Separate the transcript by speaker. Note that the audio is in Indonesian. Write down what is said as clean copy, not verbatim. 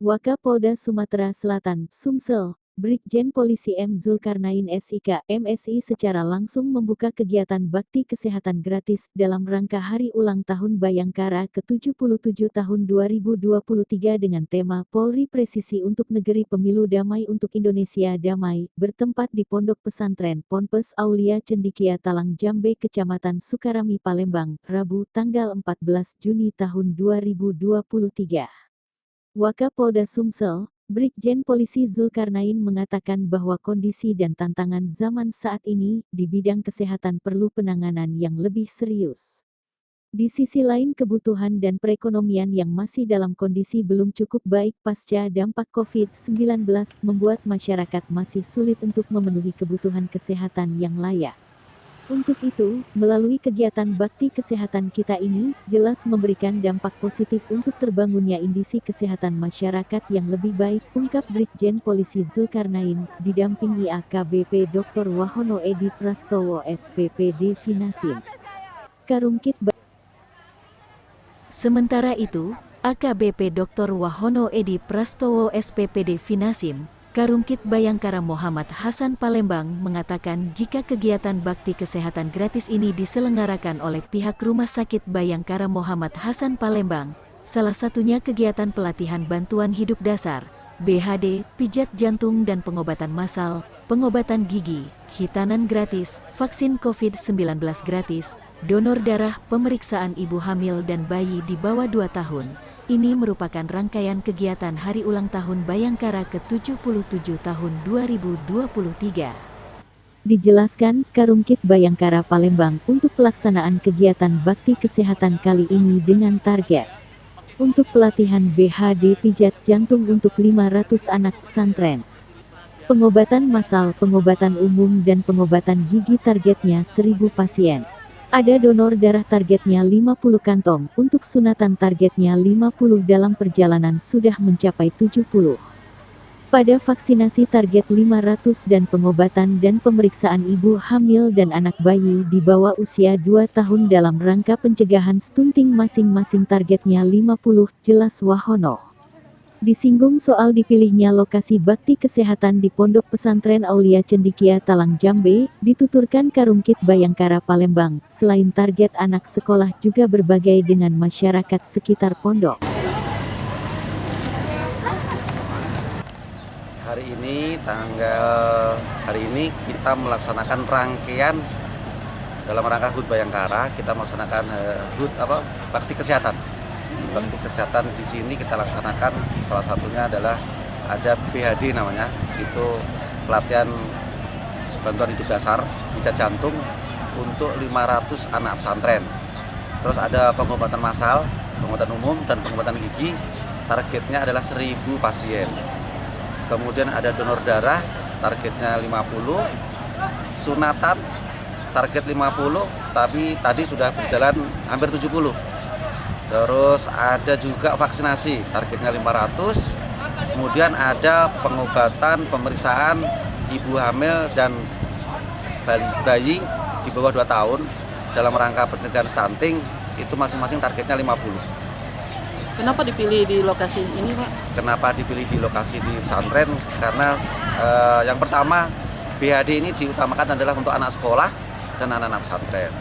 Speaker 1: Wakapolda Sumatera Selatan, Sumsel, Brigjen Polisi M. Zulkarnain SIK, MSI secara langsung membuka kegiatan bakti kesehatan gratis dalam rangka Hari Ulang Tahun Bayangkara ke-77 tahun 2023 dengan tema Polri Presisi untuk Negeri Pemilu Damai untuk Indonesia Damai, bertempat di Pondok Pesantren Ponpes Aulia Cendikia Talang Jambe Kecamatan Sukarami Palembang, Rabu tanggal 14 Juni tahun 2023. Wakapolda Sumsel, Brigjen Polisi Zulkarnain mengatakan bahwa kondisi dan tantangan zaman saat ini di bidang kesehatan perlu penanganan yang lebih serius. Di sisi lain kebutuhan dan perekonomian yang masih dalam kondisi belum cukup baik pasca dampak COVID-19 membuat masyarakat masih sulit untuk memenuhi kebutuhan kesehatan yang layak. Untuk itu, melalui kegiatan bakti kesehatan kita ini, jelas memberikan dampak positif untuk terbangunnya indisi kesehatan masyarakat yang lebih baik, ungkap Brigjen Polisi Zulkarnain, didampingi AKBP Dr. Wahono Edi Prastowo SPPD Finasim. Karungkit.
Speaker 2: Sementara itu, AKBP Dr. Wahono Edi Prastowo SPPD Finasim, Karungkit Bayangkara Muhammad Hasan Palembang mengatakan jika kegiatan bakti kesehatan gratis ini diselenggarakan oleh pihak Rumah Sakit Bayangkara Muhammad Hasan Palembang, salah satunya kegiatan pelatihan bantuan hidup dasar, BHD, pijat jantung dan pengobatan massal, pengobatan gigi, hitanan gratis, vaksin COVID-19 gratis, donor darah, pemeriksaan ibu hamil dan bayi di bawah 2 tahun. Ini merupakan rangkaian kegiatan Hari Ulang Tahun Bayangkara ke-77 tahun 2023.
Speaker 1: Dijelaskan, Karungkit Bayangkara Palembang untuk pelaksanaan kegiatan bakti kesehatan kali ini dengan target untuk pelatihan BHD pijat jantung untuk 500 anak pesantren, pengobatan massal, pengobatan umum dan pengobatan gigi targetnya 1000 pasien. Ada donor darah targetnya 50 kantong, untuk sunatan targetnya 50 dalam perjalanan sudah mencapai 70. Pada vaksinasi target 500 dan pengobatan dan pemeriksaan ibu hamil dan anak bayi di bawah usia 2 tahun dalam rangka pencegahan stunting masing-masing targetnya 50, jelas Wahono. Disinggung soal dipilihnya lokasi bakti kesehatan di Pondok Pesantren Aulia Cendikia Talang Jambe, dituturkan Karungkit Bayangkara Palembang, selain target anak sekolah juga berbagai dengan masyarakat sekitar pondok.
Speaker 3: Hari ini kita melaksanakan rangkaian dalam rangka HUT Bayangkara, kita melaksanakan bakti kesehatan. Bakti kesehatan di sini kita laksanakan, salah satunya adalah ada BHD namanya, itu pelatihan bantuan hidup dasar pijat jantung untuk 500 anak pesantren. Terus ada pengobatan massal, pengobatan umum dan pengobatan gigi, targetnya adalah 1000 pasien. Kemudian ada donor darah, targetnya 50, sunatan target 50, tapi tadi sudah berjalan hampir 70. Terus ada juga vaksinasi, targetnya 500. Kemudian ada pengobatan, pemeriksaan ibu hamil dan bayi di bawah 2 tahun dalam rangka pencegahan stunting, itu masing-masing targetnya 50.
Speaker 4: Kenapa dipilih di lokasi ini, Pak?
Speaker 3: Kenapa dipilih di lokasi di pesantren? Karena yang pertama, BHD ini diutamakan adalah untuk anak sekolah dan anak-anak pesantren.